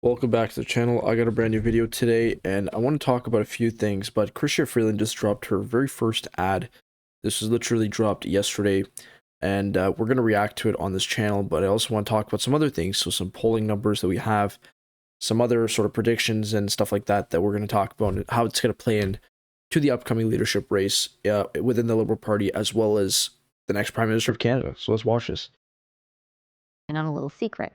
Welcome back to the channel. I got a brand new video today and I want to talk about a few things, but Chrystia Freeland just dropped her very first ad. This was literally dropped yesterday and we're going to react to it on this channel, but I also want to talk about some other things, so some polling numbers that we have, some other sort of predictions and stuff like that that we're going to talk about and how it's going to play in to the upcoming leadership race within the Liberal Party as well as the next Prime Minister of Canada. So let's watch this. And on a little secret,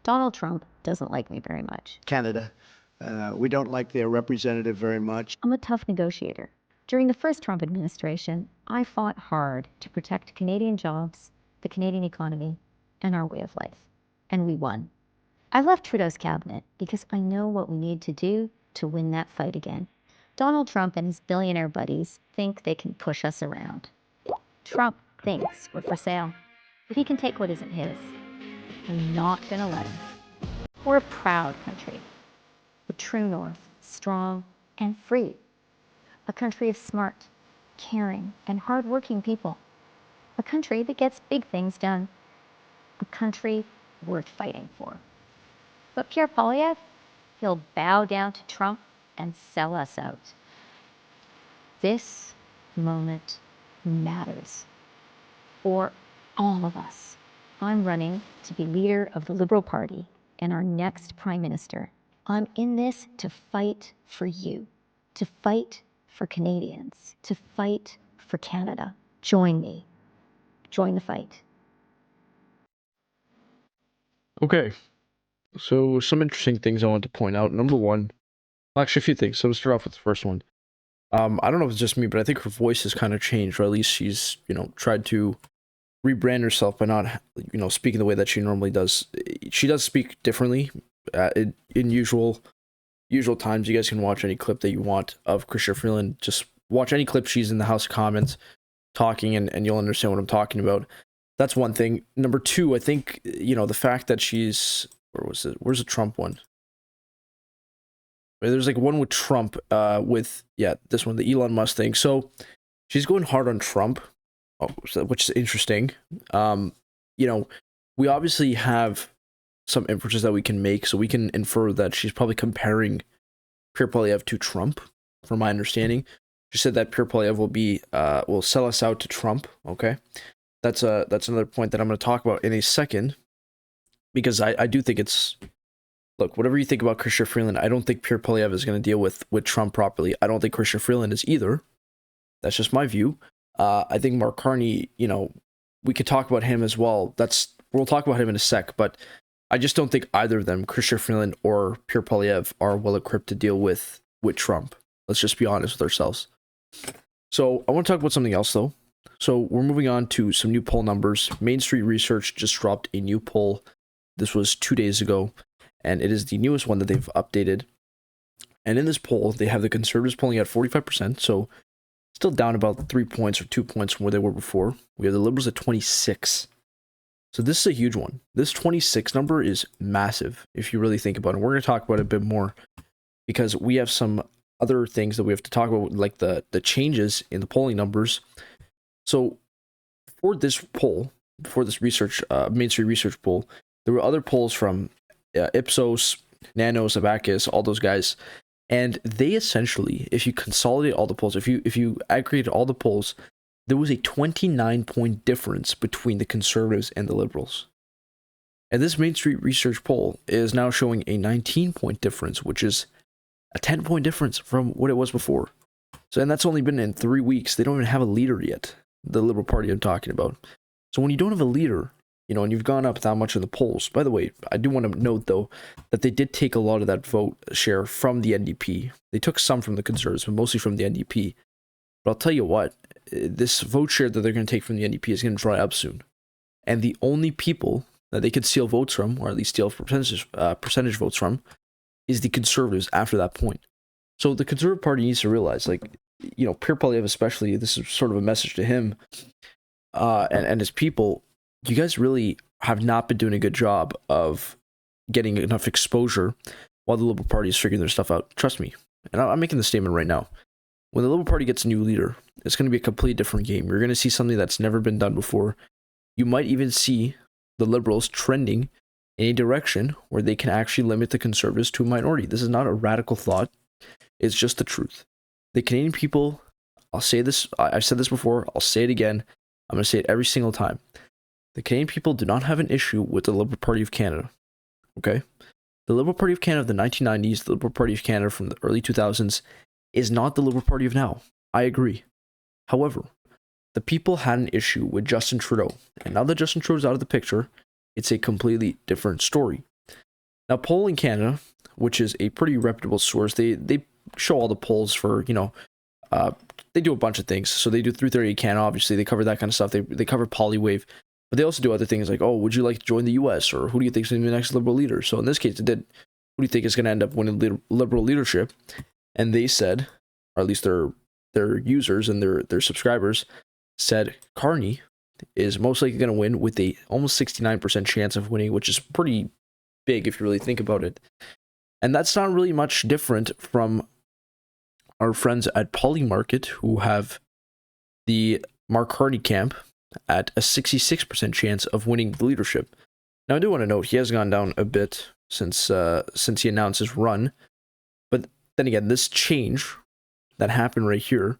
Donald Trump doesn't like me very much. Canada. We don't like their representative very much. I'm a tough negotiator. During the first Trump administration, I fought hard to protect Canadian jobs, the Canadian economy, and our way of life. And we won. I left Trudeau's cabinet because I know what we need to do to win that fight again. Donald Trump and his billionaire buddies think they can push us around. Trump thinks we're for sale. If he can take what isn't his, I'm not going to let him. We're a proud country. The true north, strong and free. A country of smart, caring, and hardworking people. A country that gets big things done. A country worth fighting for. But Pierre Poilievre, he'll bow down to Trump and sell us out. This moment matters for all of us. I'm running to be leader of the Liberal Party and our next Prime Minister. I'm in this to fight for you, to fight for Canadians, to fight for Canada. Join me. Join the fight. Okay, so some interesting things I want to point out. Number one, well, actually a few things. So let's start off with the first one. I don't know if it's just me, but I think her voice has kind of changed, or at least she's, tried to rebrand herself by not, speaking the way that she normally does. She does speak differently in usual times. You guys can watch any clip that you want of Chrystia Freeland. Just watch any clip she's in the House of Commons talking, and you'll understand what I'm talking about. That's one thing. Number two, I think, the fact that she's, where's the Trump one? There's like one with Trump, this one, the Elon Musk thing. So she's going hard on Trump, which is interesting. We obviously have some inferences that we can make, so we can infer that she's probably comparing Pierre Poilievre to Trump, from my understanding. She said that Pierre Poilievre will sell us out to Trump. Okay, that's another point that I'm going to talk about in a second, because I do think it's, look, whatever you think about Chrystia Freeland, I don't think Pierre Poilievre is going to deal with Trump properly. I don't think Chrystia Freeland is either. That's just my view. I think Mark Carney, we could talk about him as well. We'll talk about him in a sec, but I just don't think either of them, Chrystia Freeland or Pierre Poilievre, are well equipped to deal with Trump. Let's just be honest with ourselves. So I want to talk about something else, though. So we're moving on to some new poll numbers. Main Street Research just dropped a new poll. This was 2 days ago, and it is the newest one that they've updated. And in this poll, they have the Conservatives polling at 45%, so still down about 3 points or 2 points from where they were before. We have the Liberals at 26. So this is a huge one. This 26 number is massive, if you really think about it. We're going to talk about it a bit more, because we have some other things that we have to talk about, like the changes in the polling numbers. So for this poll, for this research, Main Street Research poll, there were other polls from Ipsos, Nanos, Abacus, all those guys. And they essentially, if you consolidate all the polls, if you aggregate all the polls, there was a 29-point difference between the Conservatives and the Liberals. And this Main Street Research poll is now showing a 19-point difference, which is a 10-point difference from what it was before. So, and that's only been in 3 weeks. They don't even have a leader yet, the Liberal Party I'm talking about. So when you don't have a leader, and you've gone up that much in the polls. By the way, I do want to note, though, that they did take a lot of that vote share from the NDP. They took some from the Conservatives, but mostly from the NDP. But I'll tell you what, this vote share that they're going to take from the NDP is going to dry up soon. And the only people that they could steal votes from, or at least steal percentage votes from, is the Conservatives after that point. So the Conservative Party needs to realize, Pierre Poilievre especially, this is sort of a message to him and his people. You guys really have not been doing a good job of getting enough exposure while the Liberal Party is figuring their stuff out. Trust me. And I'm making the statement right now. When the Liberal Party gets a new leader, it's going to be a completely different game. You're going to see something that's never been done before. You might even see the Liberals trending in a direction where they can actually limit the conservatives to a minority. This is not a radical thought. It's just the truth. The Canadian people, I'll say this, I've said this before, I'll say it again. I'm going to say it every single time. The Canadian people do not have an issue with the Liberal Party of Canada. Okay? The Liberal Party of Canada of the 1990s, the Liberal Party of Canada from the early 2000s, is not the Liberal Party of now. I agree. However, the people had an issue with Justin Trudeau. And now that Justin Trudeau's out of the picture, it's a completely different story. Now, Polling Canada, which is a pretty reputable source, they show all the polls for, they do a bunch of things. So they do 330 Canada, obviously. They cover that kind of stuff. They cover Polywave. But they also do other things like, oh, would you like to join the U.S.? Or who do you think is going to be the next Liberal leader? So in this case, it did, who do you think is going to end up winning Liberal leadership? And they said, or at least their users and their subscribers said Carney is most likely going to win with a almost 69% chance of winning, which is pretty big if you really think about it. And that's not really much different from our friends at Polymarket, who have the Mark Carney camp at a 66% chance of winning the leadership. Now, I do want to note he has gone down a bit since he announced his run. But then again, this change that happened right here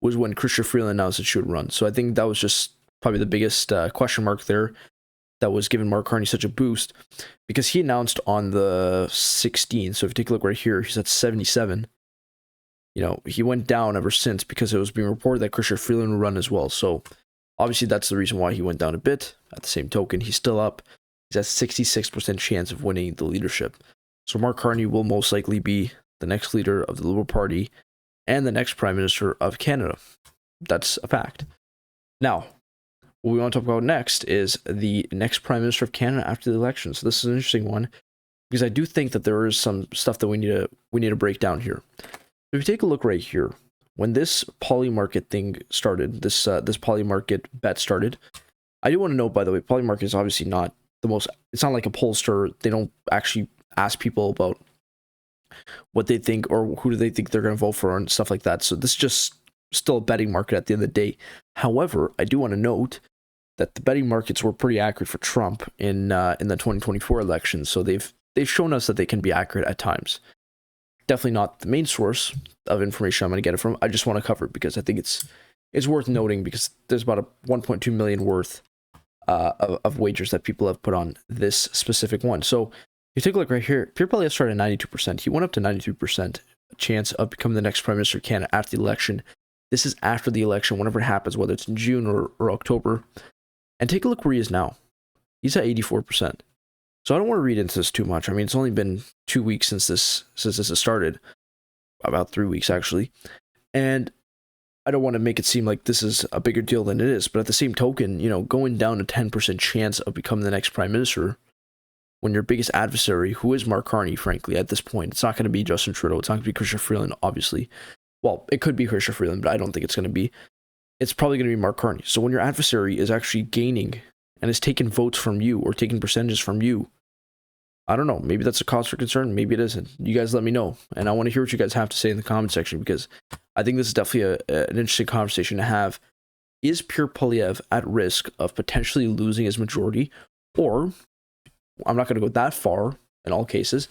was when Chrystia Freeland announced that she would run. So I think that was just probably the biggest question mark there that was giving Mark Carney such a boost, because he announced on the 16th. So if you take a look right here, he's at 77. He went down ever since because it was being reported that Chrystia Freeland would run as well. So obviously that's the reason why he went down a bit. At the same token, he's still up. He's at 66% chance of winning the leadership. So Mark Carney will most likely be the next leader of the Liberal Party and the next Prime Minister of Canada. That's a fact. Now, what we want to talk about next is the next Prime Minister of Canada after the election. So this is an interesting one, because I do think that there is some stuff that we need to break down here. If you take a look right here, when this Polymarket thing started, this Polymarket bet started, I do want to note, by the way, Polymarket is obviously not the most, it's not like a pollster. They don't actually ask people about what they think or who do they think they're going to vote for and stuff like that. So this is just still a betting market at the end of the day. However, I do want to note that the betting markets were pretty accurate for Trump in the 2024 election. So they've shown us that they can be accurate at times. Definitely not the main source of information I'm going to get it from. I just want to cover it because I think it's worth noting, because there's about a 1.2 million worth of wagers that people have put on this specific one. So you take a look right here. Pierre Poilievre started at 92%. He went up to 92% chance of becoming the next Prime Minister of Canada after the election. This is after the election, whenever it happens, whether it's in June or October. And take a look where he is now. He's at 84%. So I don't want to read into this too much. I mean, it's only been 2 weeks since this has started. About 3 weeks, actually. And I don't want to make it seem like this is a bigger deal than it is. But at the same token, going down to 10% chance of becoming the next Prime Minister, when your biggest adversary, who is Mark Carney, frankly, at this point, it's not going to be Justin Trudeau. It's not going to be Chrystia Freeland, obviously. Well, it could be Chrystia Freeland, but I don't think it's going to be. It's probably going to be Mark Carney. So when your adversary is actually gaining and is taking votes from you or taking percentages from you, I don't know. Maybe that's a cause for concern. Maybe it isn't. You guys let me know. And I want to hear what you guys have to say in the comment section, because I think this is definitely an interesting conversation to have. Is Pierre Poilievre at risk of potentially losing his majority? Or, I'm not going to go that far in all cases,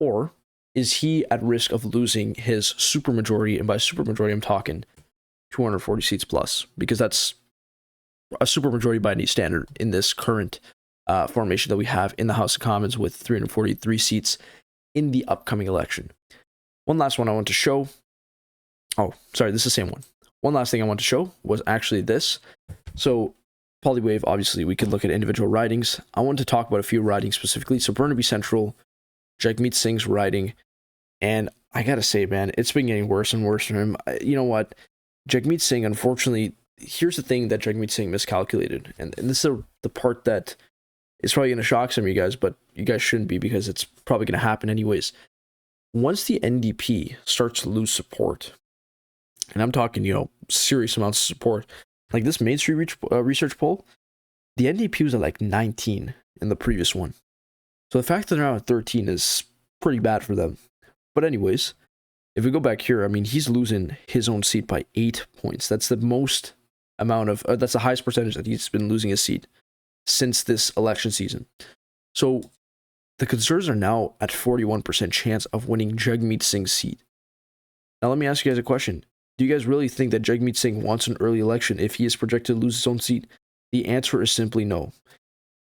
or is he at risk of losing his supermajority? And by supermajority, I'm talking 240 seats plus, because that's a supermajority by any standard in this current formation that we have in the House of Commons, with 343 seats in the upcoming election. One last one I want to show. Oh, sorry, this is the same one. One last thing I want to show was actually this. So Polywave, obviously, we could look at individual ridings. I want to talk about a few ridings specifically. So Burnaby Central, Jagmeet Singh's riding, and I gotta say, man, it's been getting worse and worse for him. You know what? Jagmeet Singh, unfortunately, here's the thing that Jagmeet Singh miscalculated, and this is the part that is probably going to shock some of you guys, but you guys shouldn't be, because it's probably going to happen anyways. Once the NDP starts to lose support, and I'm talking, serious amounts of support, like this Main Street research poll, the NDP was at like 19 in the previous one. So the fact that they're now at 13 is pretty bad for them. But anyways, if we go back here, I mean, he's losing his own seat by 8 points. That's the most amount of, that's the highest percentage that he's been losing his seat since this election season. So the Conservatives are now at 41% chance of winning Jagmeet Singh's seat. Now, let me ask you guys a question. Do you guys really think that Jagmeet Singh wants an early election if he is projected to lose his own seat? The answer is simply no.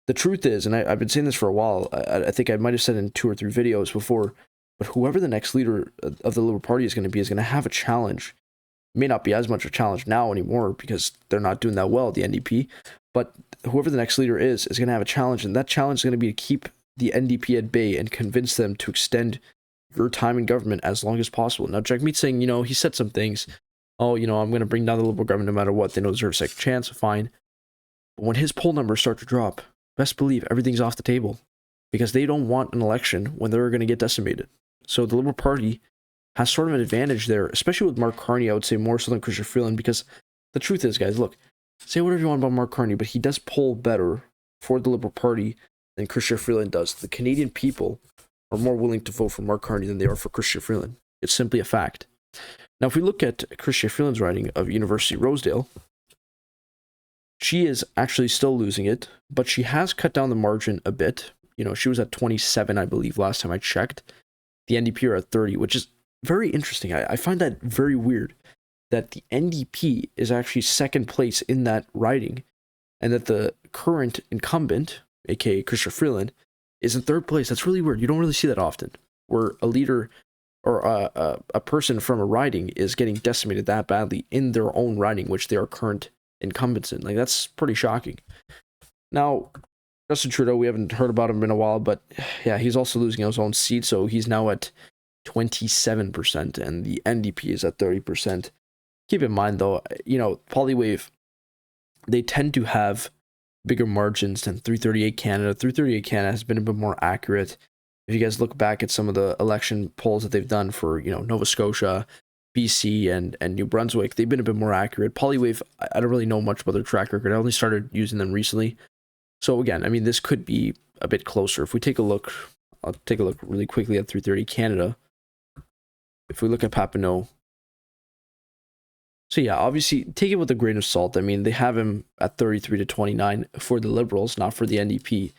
The truth is, and I've been saying this for a while, I think I might have said in 2 or 3 videos before, but whoever the next leader of the Liberal Party is going to have a challenge. It may not be as much a challenge now anymore because they're not doing that well, the NDP, but whoever the next leader is going to have a challenge, and that challenge is going to be to keep the NDP at bay and convince them to extend your time in government as long as possible. Now, Jagmeet Singh, he said some things. Oh, I'm going to bring down the Liberal government no matter what. They know there's a second chance, fine. But when his poll numbers start to drop, best believe everything's off the table because they don't want an election when they're going to get decimated. So the Liberal Party has sort of an advantage there, especially with Mark Carney, I would say more so than Chrystia Freeland, because the truth is, guys, look, say whatever you want about Mark Carney, but he does poll better for the Liberal Party than Chrystia Freeland does. The Canadian people are more willing to vote for Mark Carney than they are for Chrystia Freeland. It's simply a fact. Now, if we look at Chrystia Freeland's riding of University Rosedale, she is actually still losing it, but she has cut down the margin a bit. She was at 27, I believe, last time I checked. The NDP are at 30, which is very interesting. I find that very weird that the NDP is actually second place in that riding and that the current incumbent, aka Chrystia Freeland, is in third place. That's really weird. You don't really see that often, where a leader or a person from a riding is getting decimated that badly in their own riding, which they are current incumbents in. Like, that's pretty shocking. Now, Justin Trudeau, we haven't heard about him in a while, but yeah, he's also losing his own seat, so he's now at 27%, and the NDP is at 30%. Keep in mind, though, Polywave, they tend to have bigger margins than 338 Canada. 338 Canada has been a bit more accurate. If you guys look back at some of the election polls that they've done for, Nova Scotia, BC, and New Brunswick, they've been a bit more accurate. Polywave, I don't really know much about their track record. I only started using them recently. So again, I mean, this could be a bit closer. If we take a look, I'll take a look really quickly at 330 Canada. If we look at Papineau. So yeah, obviously, take it with a grain of salt. I mean, they have him at 33 to 29 for the Liberals, not for the NDP.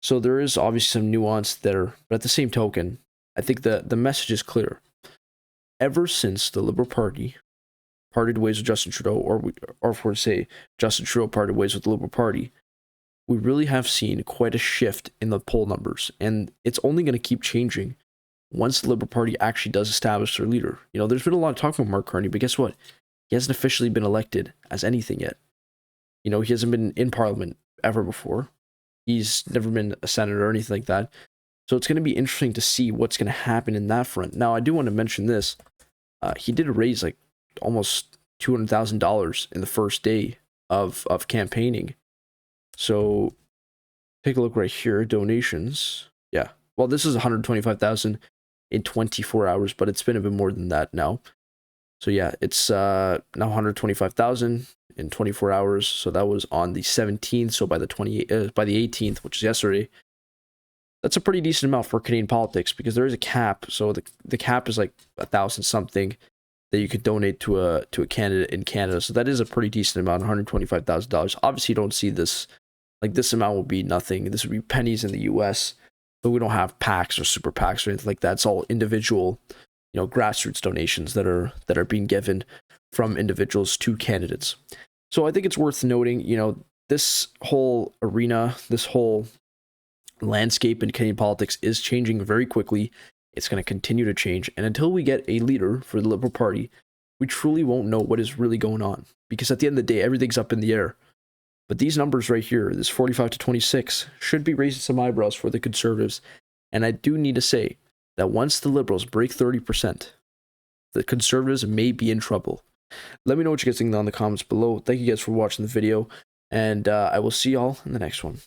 So there is obviously some nuance there. But at the same token, I think the message is clear. Ever since the Liberal Party parted ways with Justin Trudeau, or if we're to say Justin Trudeau parted ways with the Liberal Party, we really have seen quite a shift in the poll numbers, and it's only going to keep changing once the Liberal Party actually does establish their leader. There's been a lot of talk about Mark Carney, but guess what? He hasn't officially been elected as anything yet. He hasn't been in Parliament ever before. He's never been a senator or anything like that. So it's going to be interesting to see what's going to happen in that front. Now, I do want to mention this. He did raise like almost $200,000 in the first day of campaigning. So take a look right here, donations. Yeah. Well, this is 125,000 in 24 hours, but it's been a bit more than that now. So yeah, it's now 125,000 in 24 hours. So that was on the 17th. So by the 18th, which is yesterday, that's a pretty decent amount for Canadian politics because there is a cap. So the cap is like 1,000 something that you could donate to a candidate in Canada. So that is a pretty decent amount, $125,000. Obviously, you don't see this. Like, this amount will be nothing. This would be pennies in the US, but we don't have PACs or super PACs or anything like that. It's all individual, grassroots donations that are being given from individuals to candidates. So I think it's worth noting, this whole arena, this whole landscape in Canadian politics is changing very quickly. It's going to continue to change. And until we get a leader for the Liberal Party, we truly won't know what is really going on. Because at the end of the day, everything's up in the air. But these numbers right here, this 45 to 26, should be raising some eyebrows for the Conservatives. And I do need to say that once the Liberals break 30%, the Conservatives may be in trouble. Let me know what you guys think down in the comments below. Thank you guys for watching the video, and I will see y'all in the next one.